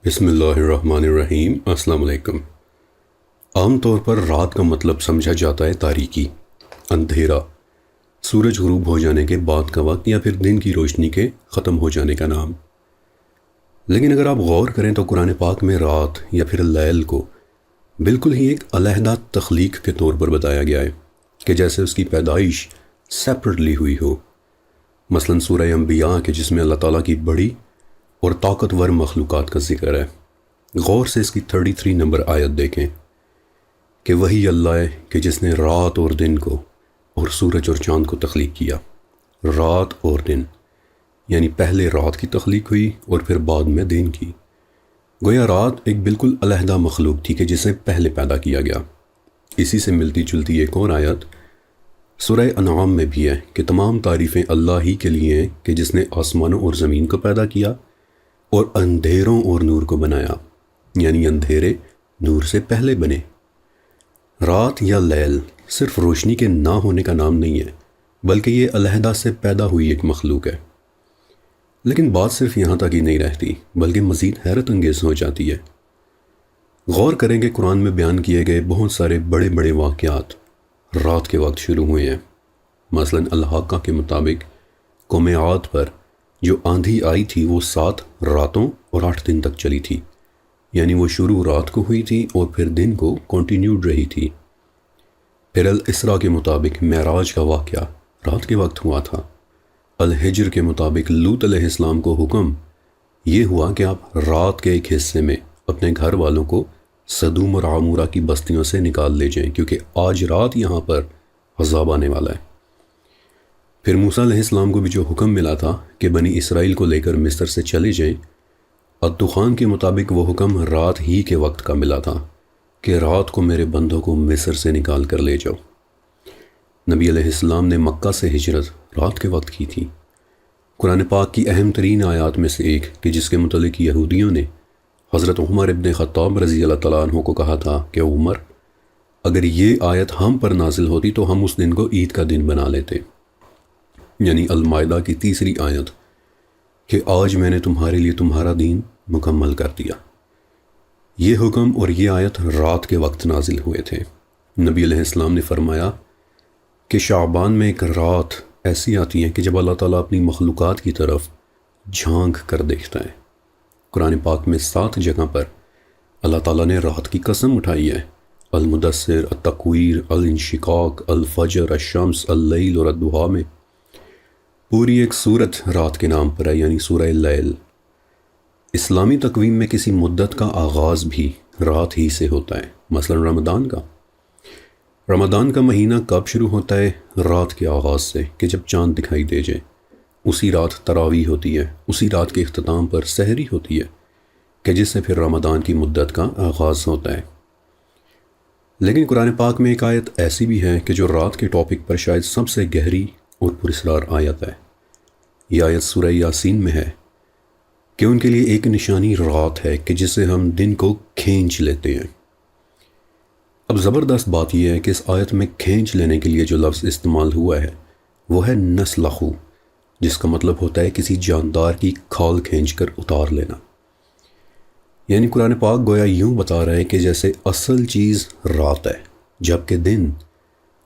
بسم اللہ الرحمن الرحیم۔ السلام علیکم۔ عام طور پر رات کا مطلب سمجھا جاتا ہے تاریکی، اندھیرا، سورج غروب ہو جانے کے بعد کا وقت یا پھر دن کی روشنی کے ختم ہو جانے کا نام۔ لیکن اگر آپ غور کریں تو قرآن پاک میں رات یا پھر لیل کو بالکل ہی ایک علیحدہ تخلیق کے طور پر بتایا گیا ہے کہ جیسے اس کی پیدائش سیپریٹلی ہوئی ہو۔ مثلا سورہ انبیاء کے جس میں اللہ تعالیٰ کی بڑی اور طاقتور مخلوقات کا ذکر ہے، غور سے اس کی 33 نمبر آیت دیکھیں کہ وہی اللہ ہے کہ جس نے رات اور دن کو اور سورج اور چاند کو تخلیق کیا۔ رات اور دن یعنی پہلے رات کی تخلیق ہوئی اور پھر بعد میں دن کی۔ گویا رات ایک بالکل علیحدہ مخلوق تھی کہ جسے پہلے پیدا کیا گیا۔ اسی سے ملتی جلتی ایک اور آیت سورہ انعام میں بھی ہے کہ تمام تعریفیں اللہ ہی کے لیے ہیں کہ جس نے آسمانوں اور زمین کو پیدا کیا اور اندھیروں اور نور کو بنایا، یعنی اندھیرے نور سے پہلے بنے۔ رات یا لیل صرف روشنی کے نہ ہونے کا نام نہیں ہے، بلکہ یہ علیحدہ سے پیدا ہوئی ایک مخلوق ہے۔ لیکن بات صرف یہاں تک ہی نہیں رہتی، بلکہ مزید حیرت انگیز ہو جاتی ہے۔ غور کریں کہ قرآن میں بیان کیے گئے بہت سارے بڑے بڑے واقعات رات کے وقت شروع ہوئے ہیں۔ مثلا الحاقہ کے مطابق قوم عاد پر جو آندھی آئی تھی وہ 7 راتوں اور 8 دن تک چلی تھی، یعنی وہ شروع رات کو ہوئی تھی اور پھر دن کو کنٹینیوڈ رہی تھی۔ پھر الاسراء کے مطابق معراج کا واقعہ رات کے وقت ہوا تھا۔ الحجر کے مطابق لوط علیہ السلام کو حکم یہ ہوا کہ آپ رات کے ایک حصے میں اپنے گھر والوں کو سدوم اور عمورہ کی بستیوں سے نکال لے جائیں، کیونکہ آج رات یہاں پر عذاب آنے والا ہے۔ پھر موسیٰ علیہ السلام کو بھی جو حکم ملا تھا کہ بنی اسرائیل کو لے کر مصر سے چلے جائیں، الدخان کے مطابق وہ حکم رات ہی کے وقت کا ملا تھا کہ رات کو میرے بندوں کو مصر سے نکال کر لے جاؤ۔ نبی علیہ السلام نے مکہ سے ہجرت رات کے وقت کی تھی۔ قرآن پاک کی اہم ترین آیات میں سے ایک کہ جس کے متعلق یہودیوں نے حضرت عمر ابن خطاب رضی اللہ تعالیٰ عنہ کو کہا تھا کہ عمر، اگر یہ آیت ہم پر نازل ہوتی تو ہم اس دن کو عید کا دن بنا لیتے، یعنی المائدہ کی 3 آیت کہ آج میں نے تمہارے لیے تمہارا دین مکمل کر دیا۔ یہ حکم اور یہ آیت رات کے وقت نازل ہوئے تھے۔ نبی علیہ السلام نے فرمایا کہ شعبان میں ایک رات ایسی آتی ہے کہ جب اللہ تعالیٰ اپنی مخلوقات کی طرف جھانک کر دیکھتا ہے۔ قرآن پاک میں 7 جگہ پر اللہ تعالیٰ نے رات کی قسم اٹھائی ہے: المدثر، التکویر، الانشقاق، الفجر، الشمس، اللیل اور الضحیٰ میں۔ پوری ایک سورت رات کے نام پر ہے، یعنی سورہ لیل۔ اسلامی تقویم میں کسی مدت کا آغاز بھی رات ہی سے ہوتا ہے۔ مثلا رمضان کا مہینہ کب شروع ہوتا ہے؟ رات کے آغاز سے، کہ جب چاند دکھائی دے جائے۔ اسی رات تراویح ہوتی ہے، اسی رات کے اختتام پر سحری ہوتی ہے کہ جس سے پھر رمضان کی مدت کا آغاز ہوتا ہے۔ لیکن قرآن پاک میں ایک آیت ایسی بھی ہے کہ جو رات کے ٹاپک پر شاید سب سے گہری اور پراسرار آیت ہے۔ یہ آیت سورہ یاسین میں ہے کہ ان کے لیے ایک نشانی رات ہے کہ جسے ہم دن کو کھینچ لیتے ہیں۔ اب زبردست بات یہ ہے کہ اس آیت میں کھینچ لینے کے لیے جو لفظ استعمال ہوا ہے وہ ہے نسلخو، جس کا مطلب ہوتا ہے کسی جاندار کی کھال کھینچ کر اتار لینا۔ یعنی قرآن پاک گویا یوں بتا رہا ہے کہ جیسے اصل چیز رات ہے، جبکہ دن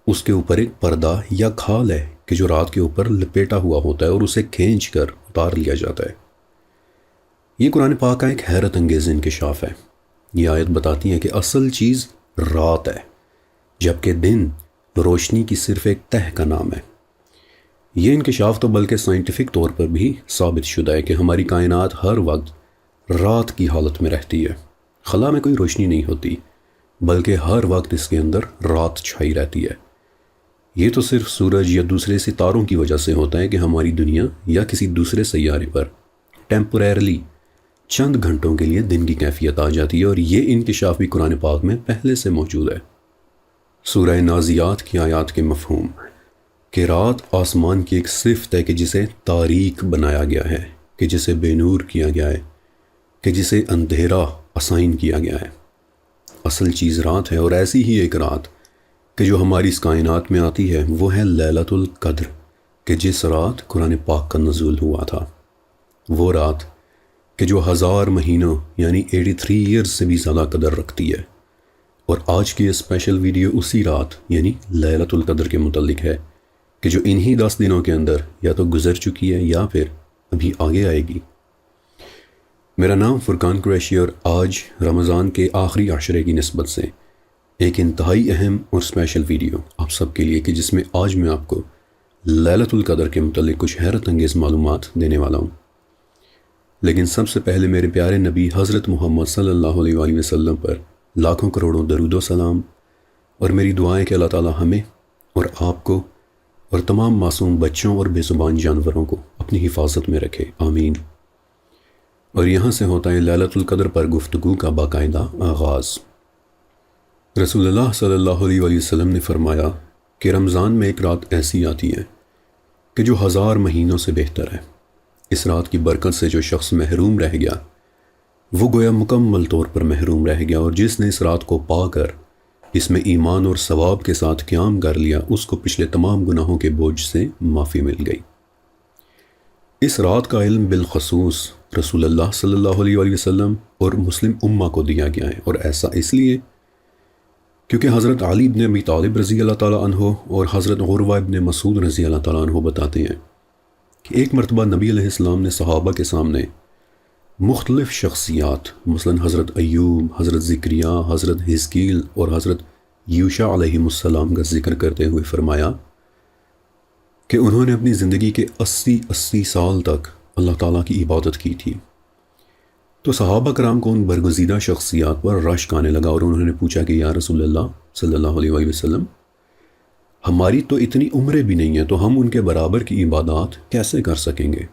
اس کے اوپر ایک پردہ یا کھال ہے کہ جو رات کے اوپر لپیٹا ہوا ہوتا ہے اور اسے کھینچ کر اتار لیا جاتا ہے۔ یہ قرآن پاک کا ایک حیرت انگیز انکشاف ہے۔ یہ آیت بتاتی ہے کہ اصل چیز رات ہے، جبکہ دن روشنی کی صرف ایک تہہ کا نام ہے۔ یہ انکشاف تو بلکہ سائنٹیفک طور پر بھی ثابت شدہ ہے کہ ہماری کائنات ہر وقت رات کی حالت میں رہتی ہے۔ خلا میں کوئی روشنی نہیں ہوتی، بلکہ ہر وقت اس کے اندر رات چھائی رہتی ہے۔ یہ تو صرف سورج یا دوسرے ستاروں کی وجہ سے ہوتا ہے کہ ہماری دنیا یا کسی دوسرے سیارے پر ٹیمپوریرلی چند گھنٹوں کے لیے دن کی کیفیت آ جاتی ہے، اور یہ انکشاف بھی قرآن پاک میں پہلے سے موجود ہے۔ سورہ نازیات کی آیات کے مفہوم کہ رات آسمان کی ایک صفت ہے کہ جسے تاریک بنایا گیا ہے، کہ جسے بے نور کیا گیا ہے، کہ جسے اندھیرا اسائن کیا گیا ہے۔ اصل چیز رات ہے، اور ایسی ہی ایک رات کہ جو ہماری اس کائنات میں آتی ہے وہ ہے لیلۃ القدر، کہ جس رات قرآن پاک کا نزول ہوا تھا۔ وہ رات کہ جو 1000 مہینوں یعنی 83 ایئرز سے بھی زیادہ قدر رکھتی ہے، اور آج کی یہ اسپیشل ویڈیو اسی رات یعنی لیلۃ القدر کے متعلق ہے کہ جو انہی 10 دنوں کے اندر یا تو گزر چکی ہے یا پھر ابھی آگے آئے گی۔ میرا نام فرقان قریشی، اور آج رمضان کے آخری عشرے کی نسبت سے ایک انتہائی اہم اور اسپیشل ویڈیو آپ سب کے لیے کہ جس میں آج میں آپ کو لیلۃ القدر کے متعلق کچھ حیرت انگیز معلومات دینے والا ہوں۔ لیکن سب سے پہلے میرے پیارے نبی حضرت محمد صلی اللہ علیہ وآلہ وسلم پر لاکھوں کروڑوں درود و سلام، اور میری دعائیں کہ اللہ تعالی ہمیں اور آپ کو اور تمام معصوم بچوں اور بے زبان جانوروں کو اپنی حفاظت میں رکھے، آمین۔ اور یہاں سے ہوتا ہے لیلۃ القدر پر گفتگو کا باقاعدہ آغاز۔ رسول اللہ صلی اللہ علیہ وآلہ وسلم نے فرمایا کہ رمضان میں ایک رات ایسی آتی ہے کہ جو 1000 مہینوں سے بہتر ہے۔ اس رات کی برکت سے جو شخص محروم رہ گیا وہ گویا مکمل طور پر محروم رہ گیا، اور جس نے اس رات کو پا کر اس میں ایمان اور ثواب کے ساتھ قیام کر لیا اس کو پچھلے تمام گناہوں کے بوجھ سے معافی مل گئی۔ اس رات کا علم بالخصوص رسول اللہ صلی اللہ علیہ وآلہ وسلم اور مسلم امہ کو دیا گیا ہے، اور ایسا اس لیے کیونکہ حضرت علی بن ابی طالب رضی اللہ تعالیٰ عنہ اور حضرت عروہ بن مسعود رضی اللہ تعالیٰ عنہ بتاتے ہیں کہ ایک مرتبہ نبی علیہ السلام نے صحابہ کے سامنے مختلف شخصیات مثلا حضرت ایوب، حضرت زکریا، حضرت حزقیل اور حضرت یوشع علیہ السلام کا ذکر کرتے ہوئے فرمایا کہ انہوں نے اپنی زندگی کے 80 سال تک اللہ تعالیٰ کی عبادت کی تھی۔ تو صحابہ کرام کو ان برگزیدہ شخصیات پر رشک آنے لگا، اور انہوں نے پوچھا کہ یا رسول اللہ صلی اللہ علیہ وآلہ وسلم، ہماری تو اتنی عمریں بھی نہیں ہیں، تو ہم ان کے برابر کی عبادات کیسے کر سکیں گے؟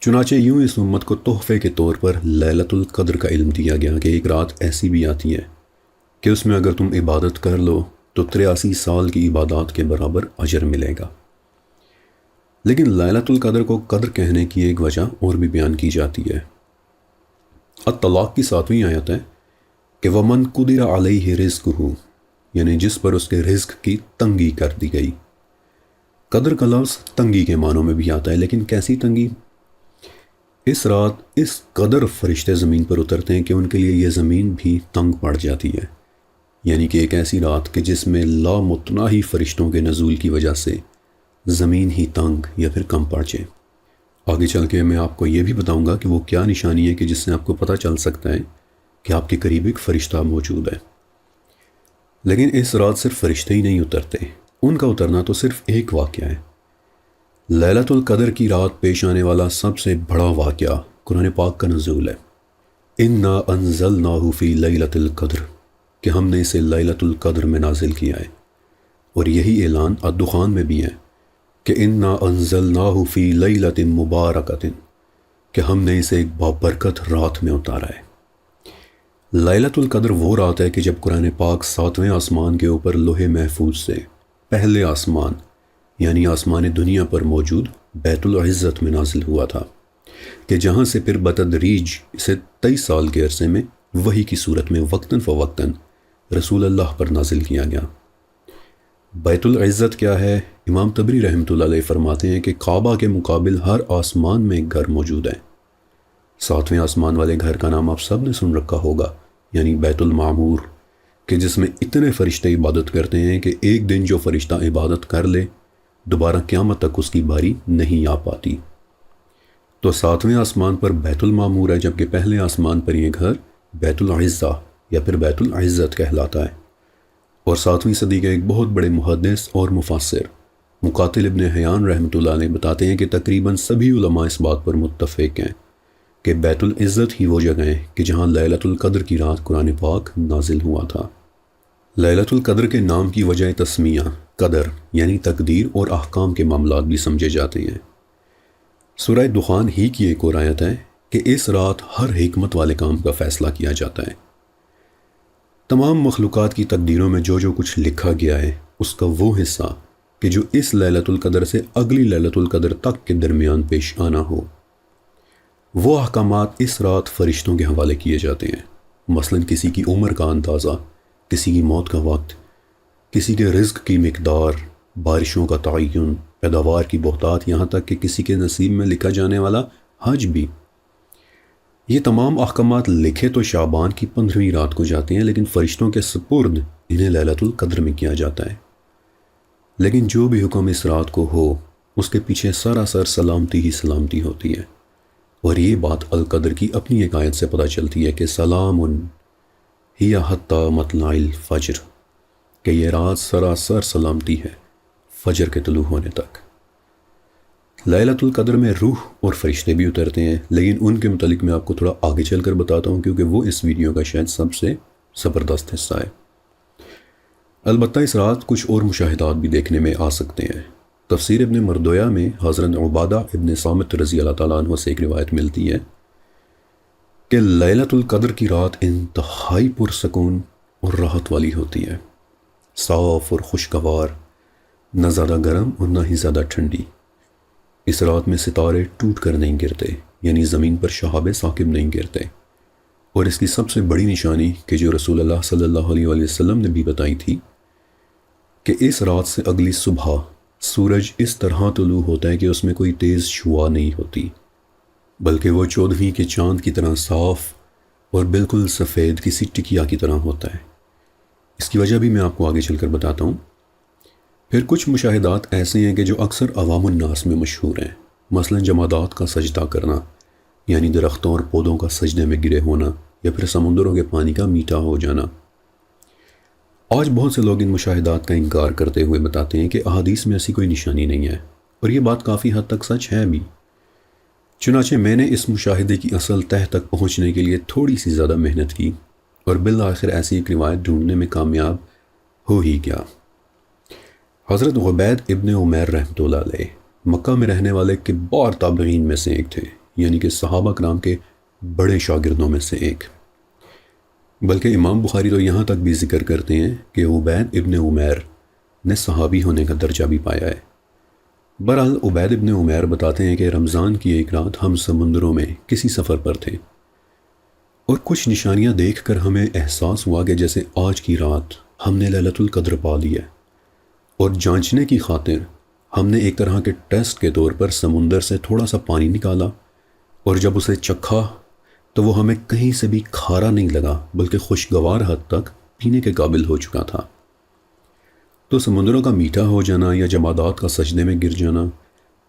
چنانچہ یوں اس امت کو تحفے کے طور پر لیلۃ القدر کا علم دیا گیا کہ ایک رات ایسی بھی آتی ہے کہ اس میں اگر تم عبادت کر لو تو 83 سال کی عبادات کے برابر اجر ملے گا۔ لیکن لیلۃ القدر کو قدر کہنے کی ایک وجہ اور بھی بیان کی جاتی ہے۔ الطلاق کی 7ویں آیت ہے کہ وَمَنْ قُدِرَ عَلَيْهِ رِزْقُهُ، یعنی جس پر اس کے رزق کی تنگی کر دی گئی۔ قدر کا لفظ تنگی کے معنوں میں بھی آتا ہے، لیکن کیسی تنگی؟ اس رات اس قدر فرشتے زمین پر اترتے ہیں کہ ان کے لیے یہ زمین بھی تنگ پڑ جاتی ہے، یعنی کہ ایک ایسی رات کہ جس میں لامتناہی فرشتوں کے نزول کی وجہ سے زمین ہی تنگ یا پھر کم پڑ جائے۔ آگے چل کے میں آپ کو یہ بھی بتاؤں گا کہ وہ کیا نشانی ہے کہ جس سے آپ کو پتہ چل سکتا ہے کہ آپ کے قریب ایک فرشتہ موجود ہے۔ لیکن اس رات صرف فرشتے ہی نہیں اترتے، ان کا اترنا تو صرف ایک واقعہ ہے۔ لیلۃ القدر کی رات پیش آنے والا سب سے بڑا واقعہ قرآن پاک کا نزول ہے۔ انا انزلناہ فی لیلۃ القدر، کہ ہم نے اسے لیلۃ القدر میں نازل کیا ہے، اور یہی اعلان الدخان میں بھی ہے کہ انا انزلناہ فی لیلۃ مبارکۃ، کہ ہم نے اسے ایک بابرکت رات میں اتارا ہے۔ لیلۃ القدر وہ رات ہے کہ جب قرآن پاک 7ویں آسمان کے اوپر لوح محفوظ سے پہلے آسمان یعنی آسمان دنیا پر موجود بیت العزت میں نازل ہوا تھا، کہ جہاں سے پھر بتدریج اسے 23 سال کے عرصے میں وحی کی صورت میں وقتاً فوقتاً رسول اللہ پر نازل کیا گیا۔ بیت العزت کیا ہے؟ امام طبری رحمۃ اللہ علیہ فرماتے ہیں کہ کعبہ کے مقابل ہر آسمان میں ایک گھر موجود ہے۔ 7ویں آسمان والے گھر کا نام آپ سب نے سن رکھا ہوگا، یعنی بیت المعمور، کہ جس میں اتنے فرشتے عبادت کرتے ہیں کہ ایک دن جو فرشتہ عبادت کر لے دوبارہ قیامت تک اس کی باری نہیں آ پاتی۔ تو 7ویں آسمان پر بیت المعمور ہے، جبکہ پہلے آسمان پر یہ گھر بیت العزہ یا پھر بیت العزت کہلاتا ہے۔ اور 7ویں صدی کے ایک بہت بڑے محدث اور مفسر مقاتل ابن حیان رحمۃ اللہ علیہ بتاتے ہیں کہ تقریباً سبھی علماء اس بات پر متفق ہیں کہ بیت العزت ہی وہ جگہ ہے کہ جہاں لیلۃ القدر کی رات قرآن پاک نازل ہوا تھا۔ لیلۃ القدر کے نام کی وجہ تسمیہ قدر یعنی تقدیر اور احکام کے معاملات بھی سمجھے جاتے ہیں۔ سورہ دخان ہی کی ایک اور آیت ہے کہ اس رات ہر حکمت والے کام کا فیصلہ کیا جاتا ہے۔ تمام مخلوقات کی تقدیروں میں جو کچھ لکھا گیا ہے اس کا وہ حصہ کہ جو اس لیلۃ القدر سے اگلی لیلۃ القدر تک کے درمیان پیش آنا ہو، وہ احکامات اس رات فرشتوں کے حوالے کیے جاتے ہیں۔ مثلا کسی کی عمر کا اندازہ، کسی کی موت کا وقت، کسی کے رزق کی مقدار، بارشوں کا تعین، پیداوار کی بہتات، یہاں تک کہ کسی کے نصیب میں لکھا جانے والا حج بھی۔ یہ تمام احکامات لکھے تو شعبان کی 15ویں رات کو جاتے ہیں، لیکن فرشتوں کے سپرد انہیں لیلۃ القدر میں کیا جاتا ہے۔ لیکن جو بھی حکم اس رات کو ہو، اس کے پیچھے سراسر سلامتی ہی سلامتی ہوتی ہے، اور یہ بات القدر کی اپنی ایک آیت سے پتہ چلتی ہے کہ سلام ہی حتی مطلع الفجر، کہ یہ رات سراسر سلامتی ہے فجر کے طلوع ہونے تک۔ لیلۃ القدر میں روح اور فرشتے بھی اترتے ہیں، لیکن ان کے متعلق میں آپ کو تھوڑا آگے چل کر بتاتا ہوں، کیونکہ وہ اس ویڈیو کا شاید سب سے زبردست حصہ ہے۔ البتہ اس رات کچھ اور مشاہدات بھی دیکھنے میں آ سکتے ہیں۔ تفسیر ابن مردویہ میں حضرت عبادہ ابن صامت رضی اللہ تعالیٰ عنہ سے ایک روایت ملتی ہے کہ لیلۃ القدر کی رات انتہائی پرسکون اور راحت والی ہوتی ہے، صاف اور خوشگوار، نہ زیادہ گرم اور نہ ہی زیادہ ٹھنڈی۔ اس رات میں ستارے ٹوٹ کر نہیں گرتے، یعنی زمین پر شہاب ثاقب نہیں گرتے، اور اس کی سب سے بڑی نشانی کہ جو رسول اللہ صلی اللہ علیہ وآلہ وسلم نے بھی بتائی تھی کہ اس رات سے اگلی صبح سورج اس طرح طلوع ہوتا ہے کہ اس میں کوئی تیز شعاع نہیں ہوتی، بلکہ وہ 14ویں کے چاند کی طرح صاف اور بالکل سفید کسی ٹکیا کی طرح ہوتا ہے۔ اس کی وجہ بھی میں آپ کو آگے چل کر بتاتا ہوں۔ پھر کچھ مشاہدات ایسے ہیں کہ جو اکثر عوام الناس میں مشہور ہیں، مثلا جمادات کا سجدہ کرنا، یعنی درختوں اور پودوں کا سجدے میں گرے ہونا، یا پھر سمندروں کے پانی کا میٹھا ہو جانا۔ آج بہت سے لوگ ان مشاہدات کا انکار کرتے ہوئے بتاتے ہیں کہ احادیث میں ایسی کوئی نشانی نہیں ہے، اور یہ بات کافی حد تک سچ ہے بھی۔ چنانچہ میں نے اس مشاہدے کی اصل تہ تک پہنچنے کے لیے تھوڑی سی زیادہ محنت کی، اور بالآخر ایسی ایک روایت ڈھونڈنے میں کامیاب ہو ہی گیا۔ حضرت عبید ابن عمیر رحمۃ اللہ علیہ مکہ میں رہنے والے کبار تابعین میں سے ایک تھے، یعنی کہ صحابہ کرام کے بڑے شاگردوں میں سے ایک۔ بلکہ امام بخاری تو یہاں تک بھی ذکر کرتے ہیں کہ عبید ابن عمیر نے صحابی ہونے کا درجہ بھی پایا ہے۔ بہرحال عبید ابن عمیر بتاتے ہیں کہ رمضان کی ایک رات ہم سمندروں میں کسی سفر پر تھے، اور کچھ نشانیاں دیکھ کر ہمیں احساس ہوا کہ جیسے آج کی رات ہم نے لیلۃ القدر پا لی ہے، اور جانچنے کی خاطر ہم نے ایک طرح کے ٹیسٹ کے طور پر سمندر سے تھوڑا سا پانی نکالا، اور جب اسے چکھا تو وہ ہمیں کہیں سے بھی کھارا نہیں لگا، بلکہ خوشگوار حد تک پینے کے قابل ہو چکا تھا۔ تو سمندروں کا میٹھا ہو جانا یا جمادات کا سجدے میں گر جانا،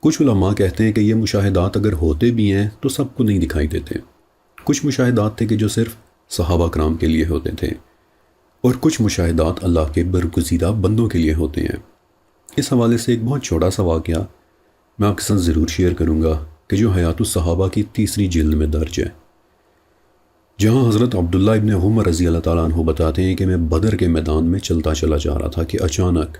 کچھ علماء کہتے ہیں کہ یہ مشاہدات اگر ہوتے بھی ہیں تو سب کو نہیں دکھائی دیتے۔ کچھ مشاہدات تھے کہ جو صرف صحابہ کرام کے لیے ہوتے تھے، اور کچھ مشاہدات اللہ کے برگزیدہ بندوں کے لیے ہوتے ہیں۔ اس حوالے سے ایک بہت چھوٹا سا واقعہ میں آپ کے ساتھ ضرور شیئر کروں گا کہ جو حیات الصحابہ کی 3 جلد میں درج ہے، جہاں حضرت عبداللہ ابن عمر رضی اللہ تعالیٰ عنہ بتاتے ہیں کہ میں بدر کے میدان میں چلتا چلا جا رہا تھا کہ اچانک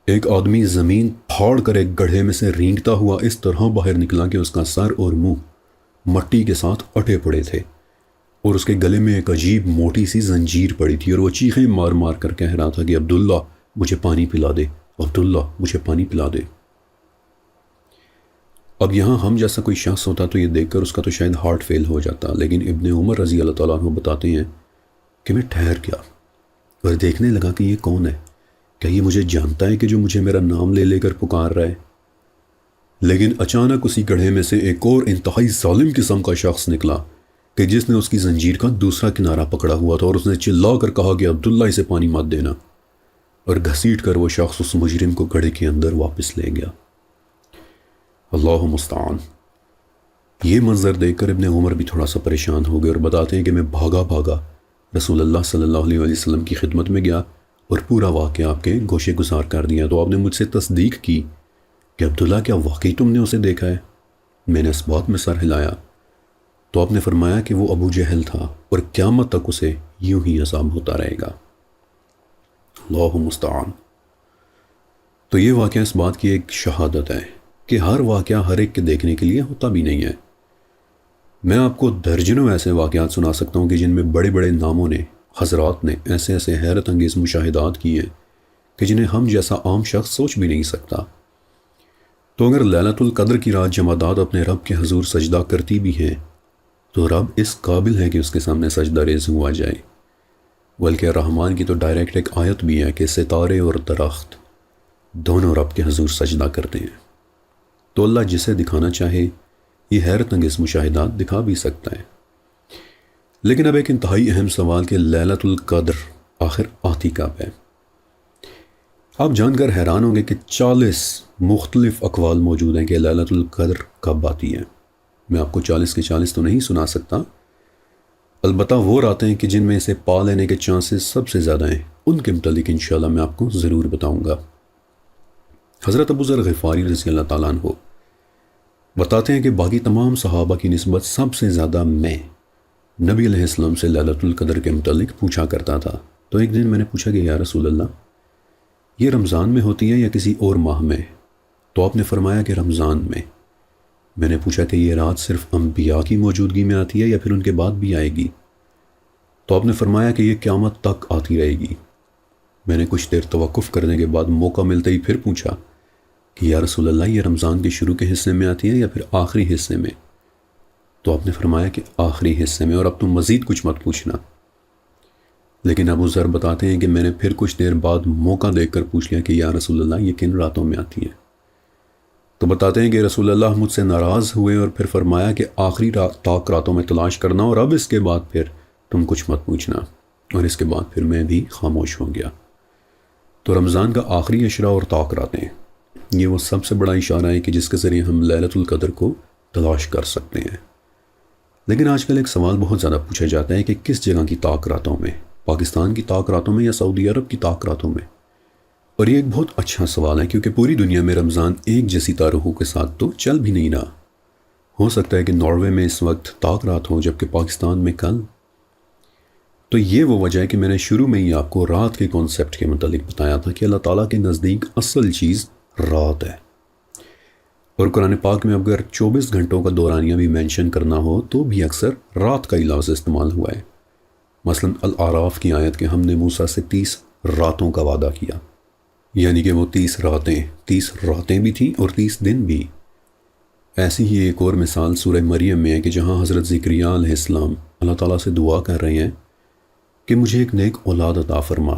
ایک آدمی زمین پھاڑ کر ایک گڑھے میں سے رینگتا ہوا اس طرح باہر نکلا کہ اس کا سر اور منہ مٹی کے ساتھ اٹے پڑے تھے، اور اس کے گلے میں ایک عجیب موٹی سی زنجیر پڑی تھی، اور وہ چیخیں مار مار کر کہہ رہا تھا کہ عبداللہ مجھے پانی پلا دے، عبداللہ مجھے پانی پلا دے۔ اب یہاں ہم جیسا کوئی شخص ہوتا تو یہ دیکھ کر اس کا تو شاید ہارٹ فیل ہو جاتا، لیکن ابن عمر رضی اللہ تعالیٰ عنہ بتاتے ہیں کہ میں ٹھہر گیا اور دیکھنے لگا کہ یہ کون ہے، کیا یہ مجھے جانتا ہے کہ جو مجھے میرا نام لے لے کر پکار رہا ہے؟ لیکن اچانک اسی گڑھے میں سے ایک اور انتہائی ظالم قسم کا شخص نکلا کہ جس نے اس کی زنجیر کا دوسرا کنارہ پکڑا ہوا تھا، اور اس نے چلا کر کہا کہ عبداللہ اسے پانی مت دینا، اور گھسیٹ کر وہ شخص اس مجرم کو گڑھے کے اندر واپس لے گیا۔ اللہ مستعان۔ یہ منظر دیکھ کر ابن عمر بھی تھوڑا سا پریشان ہو گئے، اور بتاتے ہیں کہ میں بھاگا بھاگا رسول اللہ صلی اللہ علیہ وسلم کی خدمت میں گیا اور پورا واقعہ آپ کے گوشے گزار کر دیا، تو آپ نے مجھ سے تصدیق کی کہ عبداللہ کیا واقعی تم نے اسے دیکھا ہے؟ میں نے اس بات میں سر ہلایا تو آپ نے فرمایا کہ وہ ابو جہل تھا، اور قیامت تک اسے یوں ہی عذاب ہوتا رہے گا۔ اللہ مستعان۔ تو یہ واقعہ اس بات کی ایک شہادت ہے کہ ہر واقعہ ہر ایک کے دیکھنے کے لیے ہوتا بھی نہیں ہے۔ میں آپ کو درجنوں ایسے واقعات سنا سکتا ہوں کہ جن میں بڑے بڑے ناموں نے، حضرات نے ایسے ایسے حیرت انگیز مشاہدات کیے ہیں کہ جنہیں ہم جیسا عام شخص سوچ بھی نہیں سکتا۔ تو اگر لیلۃ القدر کی رات جمادات اپنے رب کے حضور سجدہ کرتی بھی ہیں تو رب اس قابل ہے کہ اس کے سامنے سجدہ ریز ہوا جائے، بلکہ رحمان کی تو ڈائریکٹ ایک آیت بھی ہے کہ ستارے اور درخت دونوں رب کے حضور سجدہ کرتے ہیں۔ تو اللہ جسے دکھانا چاہے یہ حیرت انگیز مشاہدات دکھا بھی سکتا ہے۔ لیکن اب ایک انتہائی اہم سوال کہ لیلۃ القدر آخر آتی کب ہے؟ آپ جان کر حیران ہوں گے کہ 40 مختلف اقوال موجود ہیں کہ لیلۃ القدر کب آتی ہے۔ میں آپ کو 40 کے 40 تو نہیں سنا سکتا، البتہ وہ راتیں کہ جن میں اسے پا لینے کے چانسز سب سے زیادہ ہیں ان کے متعلق انشاءاللہ میں آپ کو ضرور بتاؤں گا۔ حضرت ابو ذر غفاری رضی اللہ تعالیٰ عنہ بتاتے ہیں کہ باقی تمام صحابہ کی نسبت سب سے زیادہ میں نبی علیہ السلام سے لیلۃ القدر کے متعلق پوچھا کرتا تھا۔ تو ایک دن میں نے پوچھا کہ یا رسول اللہ، یہ رمضان میں ہوتی ہے یا کسی اور ماہ میں؟ تو آپ نے فرمایا کہ رمضان میں۔ میں نے پوچھا کہ یہ رات صرف انبیاء کی موجودگی میں آتی ہے یا پھر ان کے بعد بھی آئے گی؟ تو آپ نے فرمایا کہ یہ قیامت تک آتی رہے گی۔ میں نے کچھ دیر توقف کرنے کے بعد موقع ملتے ہی پھر پوچھا کہ یا رسول اللہ، یہ رمضان کے شروع کے حصے میں آتی ہے یا پھر آخری حصے میں؟ تو آپ نے فرمایا کہ آخری حصے میں، اور اب تم مزید کچھ مت پوچھنا۔ لیکن ابو ذر بتاتے ہیں کہ میں نے پھر کچھ دیر بعد موقع دیکھ کر پوچھ لیا کہ یا رسول اللہ، یہ کن راتوں میں آتی ہے؟ تو بتاتے ہیں کہ رسول اللہ مجھ سے ناراض ہوئے اور پھر فرمایا کہ آخری طاق راتوں میں تلاش کرنا، اور اب اس کے بعد پھر تم کچھ مت پوچھنا۔ اور اس کے بعد پھر میں بھی خاموش ہو گیا۔ تو رمضان کا آخری عشرہ اور طاق راتیں، یہ وہ سب سے بڑا اشارہ ہے کہ جس کے ذریعے ہم لیلۃ القدر کو تلاش کر سکتے ہیں۔ لیکن آج کل ایک سوال بہت زیادہ پوچھا جاتا ہے کہ کس جگہ کی طاق راتوں میں، پاکستان کی طاق راتوں میں یا سعودی عرب کی طاق راتوں میں؟ اور یہ ایک بہت اچھا سوال ہے کیونکہ پوری دنیا میں رمضان ایک جیسی تاریخوں کے ساتھ تو چل بھی نہیں رہا۔ ہو سکتا ہے کہ ناروے میں اس وقت طاق رات ہو جبکہ پاکستان میں کل۔ تو یہ وہ وجہ ہے کہ میں نے شروع میں ہی آپ کو رات کے کانسیپٹ کے متعلق بتایا تھا کہ اللہ تعالیٰ کے نزدیک اصل چیز رات ہے۔ اور قرآن پاک میں اگر 24 گھنٹوں کا دورانیہ بھی مینشن کرنا ہو تو بھی اکثر رات کا ہی لفظ استعمال ہوا ہے۔ مثلا الاعراف کی آیت کہ ہم نے موسیٰ سے 30 راتوں کا وعدہ کیا، یعنی کہ وہ 30 راتیں بھی تھیں اور 30 دن بھی۔ ایسی ہی ایک اور مثال سورہ مریم میں ہے کہ جہاں حضرت زکریا علیہ السلام اللہ تعالیٰ سے دعا کر رہے ہیں کہ مجھے ایک نیک اولاد عطا فرما،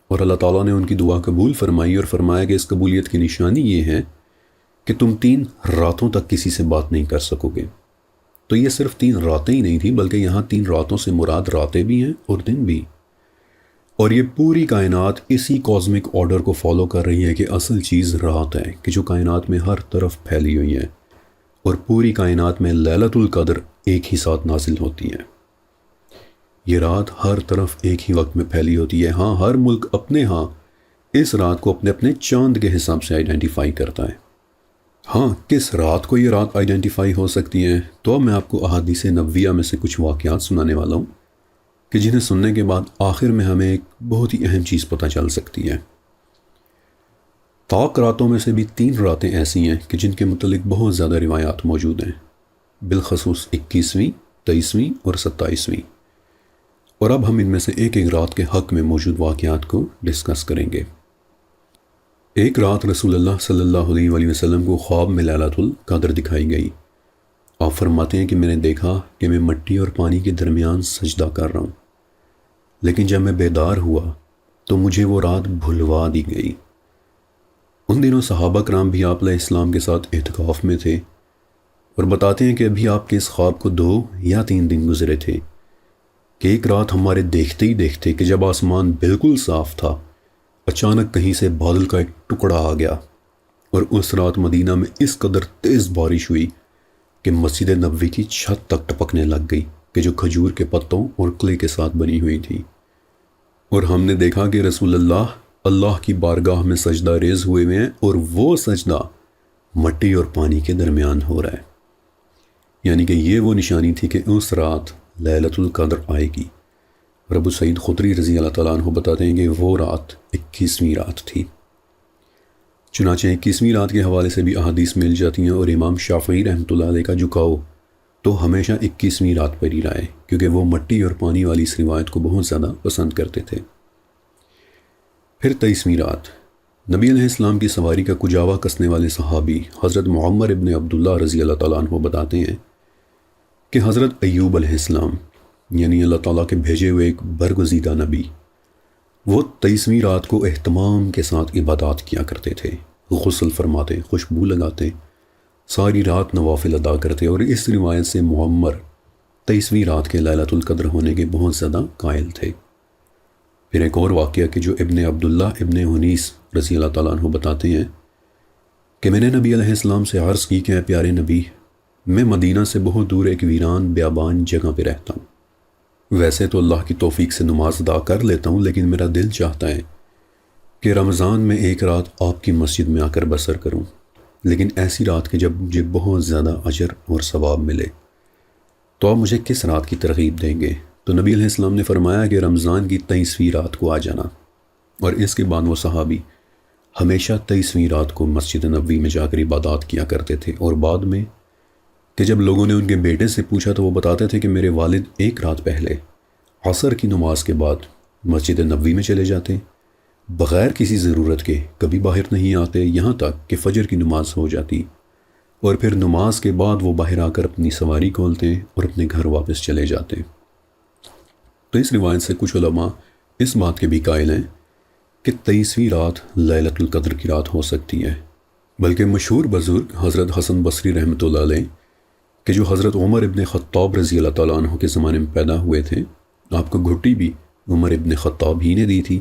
اور اللہ تعالیٰ نے ان کی دعا قبول فرمائی اور فرمایا کہ اس قبولیت کی نشانی یہ ہے کہ تم 3 راتوں تک کسی سے بات نہیں کر سکو گے۔ تو یہ صرف 3 راتیں ہی نہیں تھیں بلکہ یہاں 3 راتوں سے مراد راتیں بھی ہیں اور دن بھی۔ اور یہ پوری کائنات اسی کازمک آرڈر کو فالو کر رہی ہے کہ اصل چیز رات ہے کہ جو کائنات میں ہر طرف پھیلی ہوئی ہے، اور پوری کائنات میں لیلۃ القدر ایک ہی ساتھ نازل ہوتی ہے۔ یہ رات ہر طرف ایک ہی وقت میں پھیلی ہوتی ہے۔ ہاں، ہر ملک اپنے ہاں اس رات کو اپنے اپنے چاند کے حساب سے آئیڈینٹیفائی کرتا ہے۔ ہاں، کس رات کو یہ رات آئیڈینٹیفائی ہو سکتی ہے؟ تو اب میں آپ کو احادیث نبویہ میں سے کچھ واقعات سنانے والا ہوں کہ جنہیں سننے کے بعد آخر میں ہمیں ایک بہت ہی اہم چیز پتہ چل سکتی ہے۔ طاق راتوں میں سے بھی 3 راتیں ایسی ہیں کہ جن کے متعلق بہت زیادہ روایات موجود ہیں، بالخصوص 21ویں، 23ویں اور 27ویں۔ اور اب ہم ان میں سے ایک ایک رات کے حق میں موجود واقعات کو ڈسکس کریں گے۔ ایک رات رسول اللہ صلی اللہ علیہ وآلہ وسلم کو خواب میں لیلۃ القدر دکھائی گئی۔ آپ فرماتے ہیں کہ میں نے دیکھا کہ میں مٹی اور پانی کے درمیان سجدہ کر رہا ہوں، لیکن جب میں بیدار ہوا تو مجھے وہ رات بھلوا دی گئی۔ ان دنوں صحابہ کرام بھی آپ علیہ السلام کے ساتھ اعتکاف میں تھے، اور بتاتے ہیں کہ ابھی آپ کے اس خواب کو 2 یا 3 دن گزرے تھے کہ ایک رات ہمارے دیکھتے ہی دیکھتے کہ جب آسمان بالکل صاف تھا، اچانک کہیں سے بادل کا ایک ٹکڑا آ گیا، اور اس رات مدینہ میں اس قدر تیز بارش ہوئی کہ مسجد نبوی کی چھت تک ٹپکنے لگ گئی کہ جو کھجور کے پتوں اور کلے کے ساتھ بنی ہوئی تھی۔ اور ہم نے دیکھا کہ رسول اللہ کی بارگاہ میں سجدہ ریز ہوئے ہیں، اور وہ سجدہ مٹی اور پانی کے درمیان ہو رہا ہے، یعنی کہ یہ وہ نشانی تھی کہ اس رات لیلۃ القدر آئے گی۔ اور ابو سعید خدری رضی اللہ تعالیٰ عنہ بتاتے ہیں کہ وہ رات 21ویں رات تھی۔ چنانچہ 21ویں رات کے حوالے سے بھی احادیث مل جاتی ہیں، اور امام شافعی رحمۃ اللہ علیہ کا جھکاؤ تو ہمیشہ 21ویں رات پر ہی رہا ہے، کیونکہ وہ مٹی اور پانی والی اس روایت کو بہت زیادہ پسند کرتے تھے۔ پھر 23ویں رات نبی علیہ السلام کی سواری کا کجاوا کسنے والے صحابی حضرت معمر ابن عبداللہ رضی اللہ تعالیٰ عنہ بتاتے ہیں کہ حضرت ایوب علیہ السلام، یعنی اللہ تعالیٰ کے بھیجے ہوئے ایک برگزیدہ نبی، وہ 23ویں رات کو اہتمام کے ساتھ عبادات کیا کرتے تھے، غسل فرماتے، خوشبو لگاتے ساری رات نوافل ادا کرتے اور اس روایت سے معمر 23ویں رات کے لیلۃ القدر ہونے کے بہت زیادہ قائل تھے۔ پھر ایک اور واقعہ کہ جو ابن عبداللہ ابن حنیس رضی اللہ تعالیٰ عنہ بتاتے ہیں کہ میں نے نبی علیہ السلام سے عرض کی کہ اے پیارے نبی، میں مدینہ سے بہت دور ایک ویران بیابان جگہ پہ رہتا ہوں۔ ویسے تو اللہ کی توفیق سے نماز ادا کر لیتا ہوں، لیکن میرا دل چاہتا ہے کہ رمضان میں ایک رات آپ کی مسجد میں آ کر بسر کروں، لیکن ایسی رات کہ جب مجھے بہت زیادہ اجر اور ثواب ملے۔ تو آپ مجھے کس رات کی ترغیب دیں گے؟ تو نبی علیہ السلام نے فرمایا کہ رمضان کی 23ویں رات کو آ جانا۔ اور اس کے بعد وہ صحابی ہمیشہ 23ویں رات کو مسجد نبوی میں جا کر عبادات کیا کرتے تھے، اور بعد میں کہ جب لوگوں نے ان کے بیٹے سے پوچھا تو وہ بتاتے تھے کہ میرے والد ایک رات پہلے عصر کی نماز کے بعد مسجد نبوی میں چلے جاتے، بغیر کسی ضرورت کے کبھی باہر نہیں آتے، یہاں تک کہ فجر کی نماز ہو جاتی، اور پھر نماز کے بعد وہ باہر آ کر اپنی سواری کھولتے اور اپنے گھر واپس چلے جاتے۔ تو اس روایت سے کچھ علماء اس بات کے بھی قائل ہیں کہ 23ویں رات لیلۃ القدر کی رات ہو سکتی ہے، بلکہ مشہور بزرگ حضرت حسن بصری رحمۃ اللہ علیہ کہ جو حضرت عمر ابن خطاب رضی اللہ تعالیٰ عنہ کے زمانے میں پیدا ہوئے تھے، آپ کو گھٹی بھی عمر ابن خطاب ہی نے دی تھی،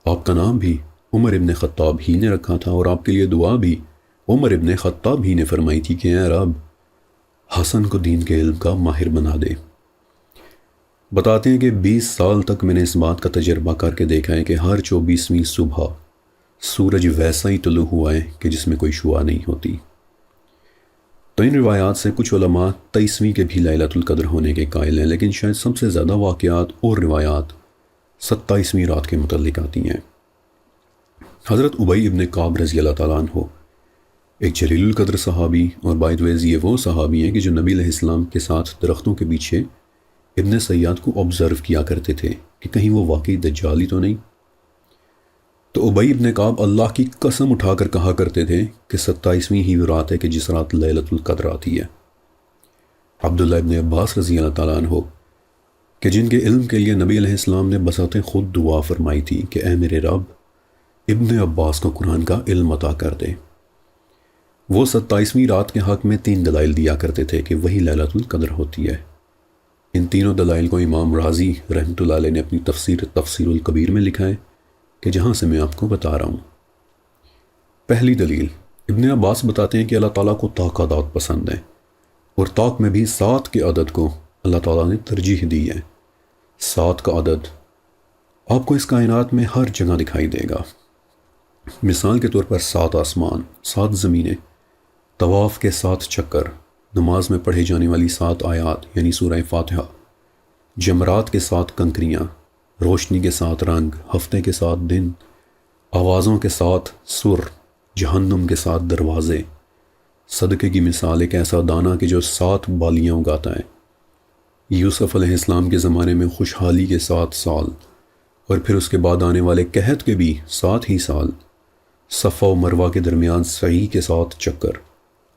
آپ کا نام بھی عمر ابن خطاب ہی نے رکھا تھا، اور آپ کے لیے دعا بھی عمر ابن خطاب ہی نے فرمائی تھی کہ اے رب، حسن کو دین کے علم کا ماہر بنا دے۔ بتاتے ہیں کہ 20 سال تک میں نے اس بات کا تجربہ کر کے دیکھا ہے کہ ہر 24ویں صبح سورج ویسا ہی طلوع ہوا ہے کہ جس میں کوئی شعاع نہیں ہوتی۔ تو ان روایات سے کچھ علماء 23ویں کے بھی لیلۃ القدر ہونے کے قائل ہیں، لیکن شاید سب سے زیادہ واقعات اور روایات 27ویں رات کے متعلق آتی ہیں۔ حضرت ابی ابن کعب رضی اللہ تعالیٰ عنہ ایک جلیل القدر صحابی، اور بائی ویز یہ وہ صحابی ہیں کہ جو نبی علیہ السلام کے ساتھ درختوں کے پیچھے ابن سیاد کو آبزرو کیا کرتے تھے کہ کہیں وہ واقعی دجال ہی تو نہیں۔ تو ابی ابن کعب اللہ کی قسم اٹھا کر کہا کرتے تھے کہ 27ویں ہی وہ رات ہے کہ جس رات لیلۃ القدر آتی ہے۔ عبداللہ ابن عباس رضی اللہ تعالیٰ عنہ کہ جن کے علم کے لیے نبی علیہ السلام نے بساط خود دعا فرمائی تھی کہ اے میرے رب، ابن عباس کو قرآن کا علم عطا کر دے، وہ 27ویں رات کے حق میں 3 دلائل دیا کرتے تھے کہ وہی لیلۃ القدر ہوتی ہے۔ ان تینوں دلائل کو امام رازی رحمۃ اللہ علیہ نے اپنی تفسیر الکبیر میں لکھا ہے کہ جہاں سے میں آپ کو بتا رہا ہوں۔ پہلی دلیل، ابن عباس بتاتے ہیں کہ اللہ تعالیٰ کو طاق عدد پسند ہے، اور طاق میں بھی 7 کے عدد کو اللہ تعالیٰ نے ترجیح دی ہے۔ 7 کا عدد آپ کو اس کائنات میں ہر جگہ دکھائی دے گا۔ مثال کے طور پر 7 آسمان، 7 زمینیں، طواف کے 7 چکر، نماز میں پڑھے جانے والی 7 آیات یعنی سورہ فاتحہ، جمرات کے 7 کنکریاں، روشنی کے 7 رنگ، ہفتے کے 7 دن، آوازوں کے 7 سر، جہنم کے 7 دروازے۔ صدقے کی مثال ایک ایسا دانہ کہ جو 7 بالیاں اگاتا ہے۔ یوسف علیہ السلام کے زمانے میں خوشحالی کے 7 سال، اور پھر اس کے بعد آنے والے قحط کے بھی 7 ہی سال۔ صفا و مروہ کے درمیان سعی کے 7 چکر،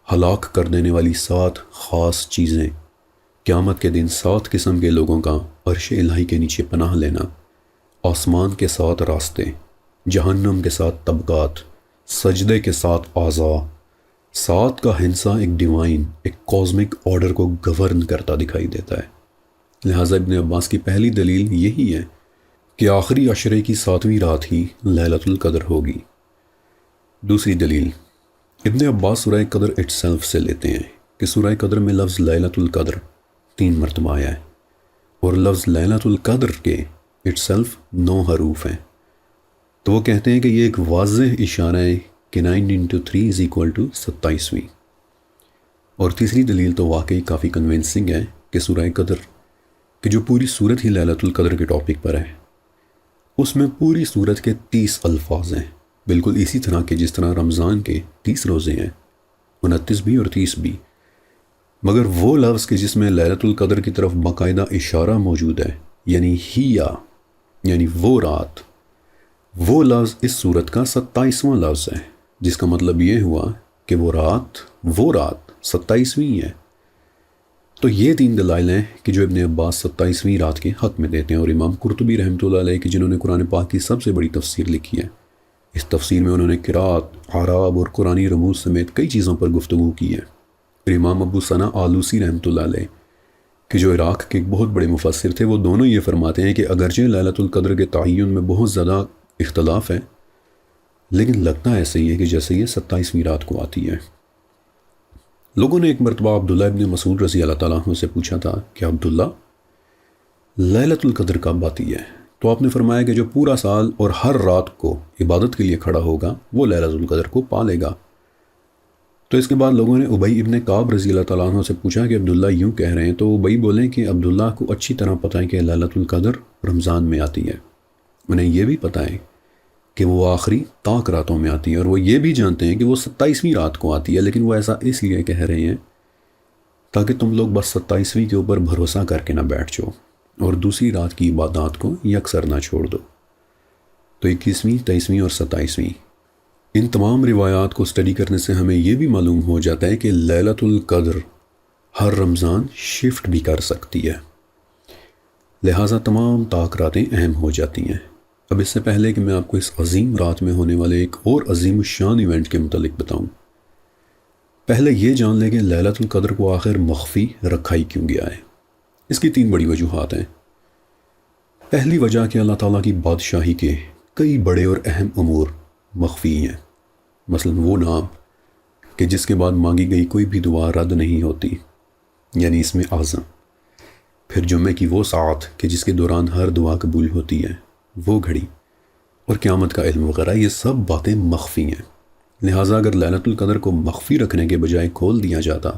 ہلاک کر دینے والی 7 خاص چیزیں، قیامت کے دن 7 قسم کے لوگوں کا عرش الہی کے نیچے پناہ لینا، آسمان کے 7 راستے، جہنم کے 7 طبقات، سجدے کے 7 اعضاء۔ 7 کا ہنسا ایک ڈیوائن، ایک کازمک آرڈر کو گورن کرتا دکھائی دیتا ہے۔ لہٰذا ابن عباس کی پہلی دلیل یہی ہے کہ آخری عشرے کی 7ویں رات ہی لیلۃ القدر ہوگی۔ دوسری دلیل، ابن عباس سورہ قدر اٹسیلف سے لیتے ہیں کہ سورہ قدر میں لفظ لیلۃ القدر 3 مرتبہ آیا ہے، اور لفظ لیلۃ القدر کے اٹسیلف 9 حروف ہیں۔ تو وہ کہتے ہیں کہ یہ ایک واضح اشارہ ہے کہ 9 × 3 = 27ویں۔ اور تیسری دلیل تو واقعی کافی کنونسنگ ہے کہ سورہ قدر کہ جو پوری صورت ہی لیلۃ القدر کے ٹاپک پر ہے، اس میں پوری صورت کے 30 الفاظ ہیں، بالکل اسی طرح کہ جس طرح رمضان کے 30 روزے ہیں، 29 بھی اور 30 بھی، مگر وہ لفظ کہ جس میں لیلۃ القدر کی طرف باقاعدہ اشارہ موجود ہے، یعنی ہیا، یعنی وہ رات، وہ لفظ اس صورت کا 27واں لفظ ہے، جس کا مطلب یہ ہوا کہ وہ رات 27ویں ہے۔ تو یہ 3 دلائل ہیں کہ جو ابن عباس 27ویں رات کے حق میں دیتے ہیں، اور امام قرطبی رحمۃ اللہ علیہ کہ جنہوں نے قرآن پاک کی سب سے بڑی تفسیر لکھی ہے، اس تفسیر میں انہوں نے قرات، اعراب اور قرآنی رموز سمیت کئی چیزوں پر گفتگو کی ہے۔ پھر امام ابو ثنا آلوسی رحمۃ اللہ علیہ کہ جو عراق کے ایک بہت بڑے مفسر تھے، وہ دونوں یہ فرماتے ہیں کہ اگرچہ لیلۃ القدر کے تعین میں بہت زیادہ اختلاف ہے، لیکن لگتا ایسے ہی ہے کہ جیسے یہ 27ویں رات کو آتی ہے۔ لوگوں نے ایک مرتبہ عبداللہ ابن مسعود رضی اللہ تعالیٰ عنہ سے پوچھا تھا کہ عبداللہ، لیلۃ القدر کب آتی ہے؟ تو آپ نے فرمایا کہ جو پورا سال اور ہر رات کو عبادت کے لیے کھڑا ہوگا وہ لیلۃ القدر کو پا لے گا۔ تو اس کے بعد لوگوں نے ابی ابن کعب رضی اللہ تعالیٰ عنہ سے پوچھا کہ عبداللہ یوں کہہ رہے ہیں، تو ابی بولیں کہ عبداللہ کو اچھی طرح پتہ ہے کہ لیلۃ القدر رمضان میں آتی ہے، انہیں یہ بھی پتہ ہے کہ وہ آخری طاق راتوں میں آتی ہے، اور وہ یہ بھی جانتے ہیں کہ وہ 27ویں رات کو آتی ہے، لیکن وہ ایسا اس لیے کہہ رہے ہیں تاکہ تم لوگ بس 27ویں کے اوپر بھروسہ کر کے نہ بیٹھ جاؤ اور دوسری رات کی عبادات کو یکسر نہ چھوڑ دو۔ تو 21ویں، 23ویں اور 27ویں ان تمام روایات کو اسٹڈی کرنے سے ہمیں یہ بھی معلوم ہو جاتا ہے کہ لیلۃ القدر ہر رمضان شفٹ بھی کر سکتی ہے، لہٰذا تمام طاق راتیں اہم ہو جاتی ہیں۔ اب اس سے پہلے کہ میں آپ کو اس عظیم رات میں ہونے والے ایک اور عظیم الشان ایونٹ کے متعلق بتاؤں، پہلے یہ جان لیں کہ لیلۃ القدر کو آخر مخفی رکھا ہی کیوں گیا ہے۔ اس کی 3 بڑی وجوہات ہیں۔ پہلی وجہ کہ اللہ تعالیٰ کی بادشاہی کے کئی بڑے اور اہم امور مخفی ہیں، مثلا وہ نام کہ جس کے بعد مانگی گئی کوئی بھی دعا رد نہیں ہوتی، یعنی اسم اعظم۔ پھر جمعے کی وہ ساعت کہ جس کے دوران ہر دعا قبول ہوتی ہے، وہ گھڑی، اور قیامت کا علم وغیرہ، یہ سب باتیں مخفی ہیں۔ لہٰذا اگر لیلۃ القدر کو مخفی رکھنے کے بجائے کھول دیا جاتا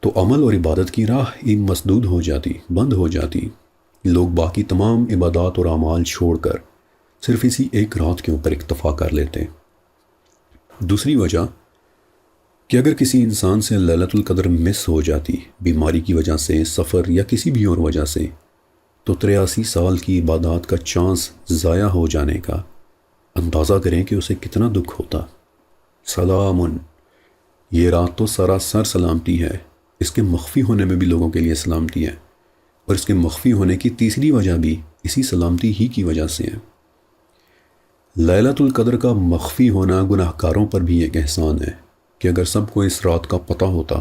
تو عمل اور عبادت کی راہ ہی مسدود ہو جاتی، بند ہو جاتی۔ لوگ باقی تمام عبادات اور اعمال چھوڑ کر صرف اسی ایک رات کے اوپر اکتفا کر لیتے۔ دوسری وجہ کہ اگر کسی انسان سے لیلۃ القدر مس ہو جاتی، بیماری کی وجہ سے، سفر یا کسی بھی اور وجہ سے، تو 83 سال کی عبادات کا چانس ضائع ہو جانے کا اندازہ کریں کہ اسے کتنا دکھ ہوتا۔ سلام، یہ رات تو سراسر سلامتی ہے، اس کے مخفی ہونے میں بھی لوگوں کے لیے سلامتی ہے، اور اس کے مخفی ہونے کی تیسری وجہ بھی اسی سلامتی ہی کی وجہ سے ہے۔ لیلۃ القدر کا مخفی ہونا گناہ کاروں پر بھی ایک احسان ہے کہ اگر سب کو اس رات کا پتہ ہوتا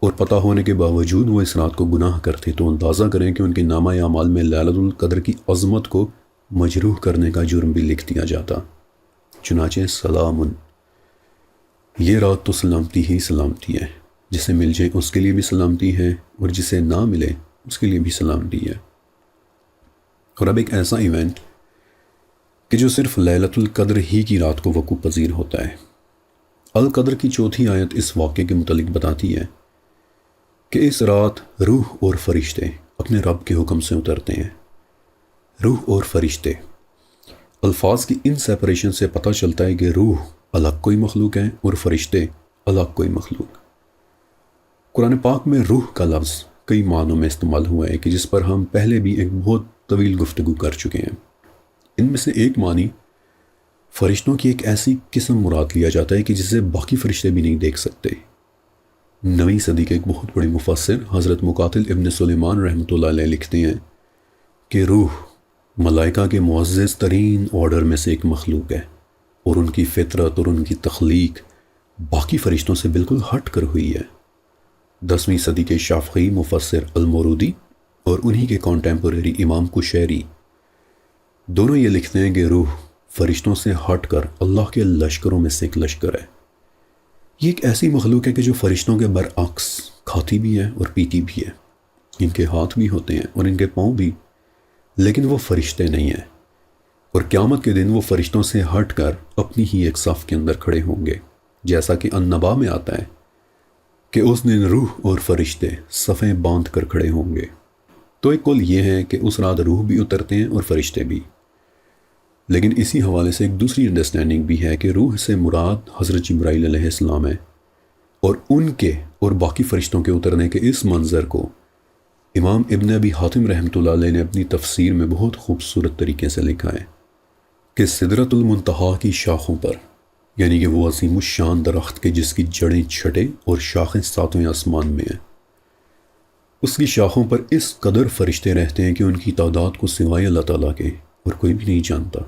اور پتہ ہونے کے باوجود وہ اس رات کو گناہ کرتے، تو اندازہ کریں کہ ان کے نامہ اعمال میں لیلۃ القدر کی عظمت کو مجروح کرنے کا جرم بھی لکھ دیا جاتا۔ چنانچہ سلام، یہ رات تو سلامتی ہی سلامتی ہے، جسے مل جائے اس کے لیے بھی سلامتی ہے، اور جسے نہ ملے اس کے لیے بھی سلامتی ہے۔ اور اب ایک ایسا ایونٹ کہ جو صرف لیلۃ القدر ہی کی رات کو وقوع پذیر ہوتا ہے۔ القدر کی 4تھی آیت اس واقعے کے متعلق بتاتی ہے کہ اس رات روح اور فرشتے اپنے رب کے حکم سے اترتے ہیں۔ روح اور فرشتے، الفاظ کی ان سیپریشن سے پتہ چلتا ہے کہ روح الگ کوئی مخلوق ہے اور فرشتے الگ کوئی مخلوق۔ قرآن پاک میں روح کا لفظ کئی معنوں میں استعمال ہوا ہے کہ جس پر ہم پہلے بھی ایک بہت طویل گفتگو کر چکے ہیں۔ ان میں سے ایک معنی فرشتوں کی ایک ایسی قسم مراد لیا جاتا ہے کہ جسے باقی فرشتے بھی نہیں دیکھ سکتے۔ 9ویں صدی کے ایک بہت بڑے مفسر حضرت مقاتل ابن سلیمان رحمۃ اللہ علیہ لکھتے ہیں کہ روح ملائکہ کے معزز ترین آرڈر میں سے ایک مخلوق ہے، اور ان کی فطرت اور ان کی تخلیق باقی فرشتوں سے بالکل ہٹ کر ہوئی ہے۔ 10ویں صدی کے شافعی مفسر المورودی اور انہی کے کانٹیمپرری امام کشیری دونوں یہ لکھتے ہیں کہ روح فرشتوں سے ہٹ کر اللہ کے لشکروں میں سے ایک لشکر ہے۔ یہ ایک ایسی مخلوق ہے کہ جو فرشتوں کے برعکس کھاتی بھی ہے اور پیتی بھی ہے، ان کے ہاتھ بھی ہوتے ہیں اور ان کے پاؤں بھی، لیکن وہ فرشتے نہیں ہیں، اور قیامت کے دن وہ فرشتوں سے ہٹ کر اپنی ہی ایک صف کے اندر کھڑے ہوں گے، جیسا کہ النبا میں آتا ہے کہ اس دن روح اور فرشتے صفیں باندھ کر کھڑے ہوں گے۔ تو ایک قول یہ ہے کہ اس رات روح بھی اترتے ہیں اور فرشتے بھی، لیکن اسی حوالے سے ایک دوسری انڈرسٹینڈنگ بھی ہے کہ روح سے مراد حضرت جبرائیل علیہ السلام ہے، اور ان کے اور باقی فرشتوں کے اترنے کے اس منظر کو امام ابن ابی حاتم رحمۃ اللہ علیہ نے اپنی تفسیر میں بہت خوبصورت طریقے سے لکھا ہے کہ سدرۃ المنتہا کی شاخوں پر، یعنی کہ وہ عظیم الشان درخت کے جس کی جڑیں چھٹے اور شاخیں 7ویں آسمان میں ہیں، اس کی شاخوں پر اس قدر فرشتے رہتے ہیں کہ ان کی تعداد کو سوائے اللہ تعالیٰ کے اور کوئی بھی نہیں جانتا۔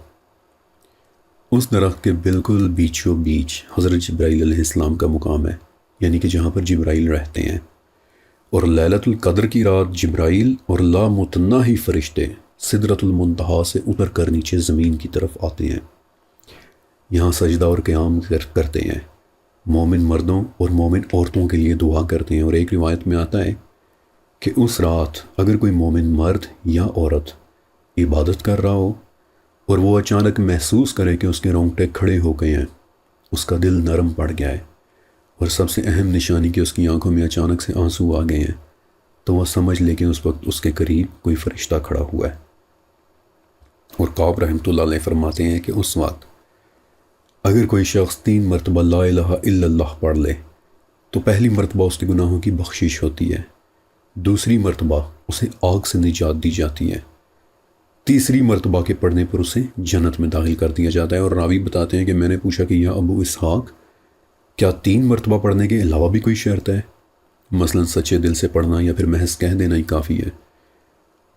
اس درخت کے بالکل بیچو بیچ حضرت جبرائیل علیہ السلام کا مقام ہے، یعنی کہ جہاں پر جبرائیل رہتے ہیں، اور لیلۃ القدر کی رات جبرائیل اور لامتناہی فرشتے سدرۃ المنتہا سے اتر کر نیچے زمین کی طرف آتے ہیں، یہاں سجدہ اور قیام کرتے ہیں، مومن مردوں اور مومن عورتوں کے لیے دعا کرتے ہیں۔ اور ایک روایت میں آتا ہے کہ اس رات اگر کوئی مومن مرد یا عورت عبادت کر رہا ہو اور وہ اچانک محسوس کرے کہ اس کے رونگٹے کھڑے ہو گئے ہیں، اس کا دل نرم پڑ گیا ہے، اور سب سے اہم نشانی کہ اس کی آنکھوں میں اچانک سے آنسو آ گئے ہیں، تو وہ سمجھ لے کہ اس وقت اس کے قریب کوئی فرشتہ کھڑا ہوا ہے۔ اور کعب رحمۃ اللہ علیہ فرماتے ہیں کہ اس وقت اگر کوئی شخص 3 مرتبہ لا الہ الا اللہ پڑھ لے تو پہلی مرتبہ اس کے گناہوں کی بخشش ہوتی ہے، دوسری مرتبہ اسے آگ سے نجات دی جاتی ہے، تیسری مرتبہ کے پڑھنے پر اسے جنت میں داخل کر دیا جاتا ہے۔ اور راوی بتاتے ہیں کہ میں نے پوچھا کہ یا ابو اسحاق، کیا 3 مرتبہ پڑھنے کے علاوہ بھی کوئی شرط ہے، مثلا سچے دل سے پڑھنا یا پھر محض کہہ دینا ہی کافی ہے؟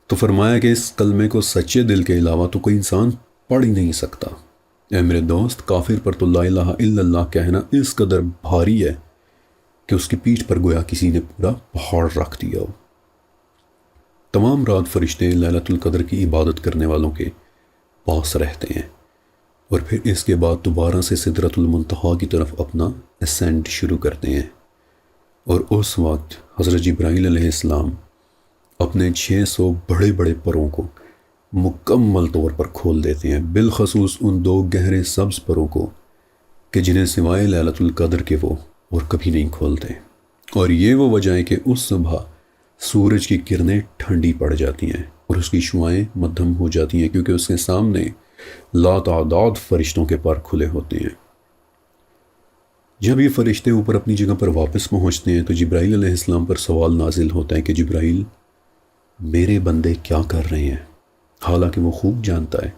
تو فرمایا کہ اس کلمے کو سچے دل کے علاوہ تو کوئی انسان پڑھ ہی نہیں سکتا۔ اے میرے دوست، کافر پر تو لا الہ الا اللہ کہنا اس قدر بھاری ہے کہ اس کی پیٹھ پر گویا کسی نے پورا پہاڑ رکھ دیا ہو۔ تمام رات فرشتے لیلۃ القدر کی عبادت کرنے والوں کے پاس رہتے ہیں، اور پھر اس کے بعد دوبارہ سے سدرۃ المنتہا کی طرف اپنا اسینڈ شروع کرتے ہیں، اور اس وقت حضرت جبرائیل علیہ السلام اپنے 600 بڑے بڑے پروں کو مکمل طور پر کھول دیتے ہیں، بالخصوص ان 2 گہرے سبز پروں کو کہ جنہیں سوائے لیلۃ القدر کے وہ اور کبھی نہیں کھولتے۔ اور یہ وہ وجہ ہے کہ اس صبح سورج کی کرنیں ٹھنڈی پڑ جاتی ہیں اور اس کی شعاعیں مدھم ہو جاتی ہیں، کیونکہ اس کے سامنے لاتعداد فرشتوں کے پر کھلے ہوتے ہیں۔ جب یہ فرشتے اوپر اپنی جگہ پر واپس پہنچتے ہیں تو جبرائیل علیہ السلام پر سوال نازل ہوتا ہے کہ جبرائیل، میرے بندے کیا کر رہے ہیں؟ حالانکہ وہ خوب جانتا ہے،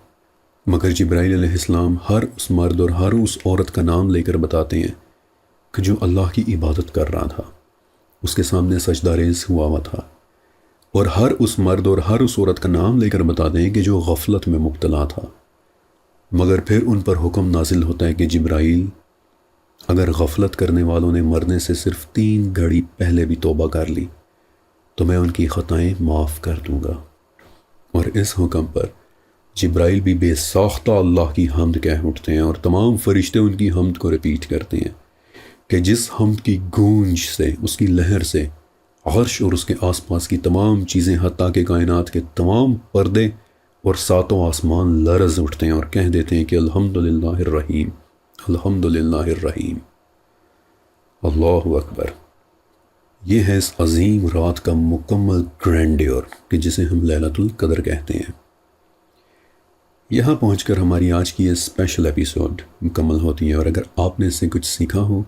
مگر جبرائیل علیہ السلام ہر اس مرد اور ہر اس عورت کا نام لے کر بتاتے ہیں کہ جو اللہ کی عبادت کر رہا تھا، اس کے سامنے سجدہ ریز ہوا ہوا تھا، اور ہر اس مرد اور ہر اس عورت کا نام لے کر بتاتے ہیں کہ جو غفلت میں مبتلا تھا۔ مگر پھر ان پر حکم نازل ہوتا ہے کہ جبرائیل، اگر غفلت کرنے والوں نے مرنے سے صرف 3 گھڑی پہلے بھی توبہ کر لی تو میں ان کی خطائیں معاف کر دوں گا۔ اور اس حکم پر جبرائیل بھی بے ساختہ اللہ کی حمد کہہ اٹھتے ہیں، اور تمام فرشتے ان کی حمد کو ریپیٹ کرتے ہیں کہ جس حمد کی گونج سے، اس کی لہر سے عرش اور اس کے آس پاس کی تمام چیزیں حتیٰ کہ کائنات کے تمام پردے اور 7 آسمان لرز اٹھتے ہیں اور کہہ دیتے ہیں کہ الحمدللہ الرحیم، الحمدللہ الرحیم، اللہ اکبر۔ یہ ہے اس عظیم رات کا مکمل گرینڈیور کہ جسے ہم لیلۃ القدر کہتے ہیں۔ یہاں پہنچ کر ہماری آج کی یہ اسپیشل ایپیسوڈ مکمل ہوتی ہے، اور اگر آپ نے اس سے کچھ سیکھا ہو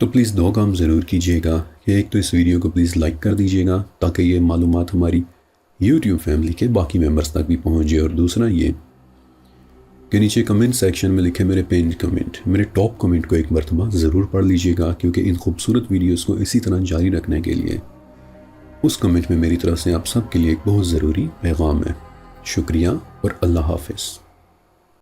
تو پلیز 2 کام ضرور کیجیے گا کہ ایک تو اس ویڈیو کو پلیز لائک کر دیجیے گا تاکہ یہ معلومات ہماری یوٹیوب فیملی کے باقی ممبرز تک بھی پہنچ جائے، اور دوسرا یہ کہ نیچے کمنٹ سیکشن میں لکھے میرے پین کمنٹ، میرے ٹاپ کمنٹ کو ایک مرتبہ ضرور پڑھ لیجیے گا، کیونکہ ان خوبصورت ویڈیوز کو اسی طرح جاری رکھنے کے لیے اس کمنٹ میں میری طرف سے آپ سب کے لیے ایک بہت ضروری پیغام ہے۔ شکریہ اور اللہ حافظ۔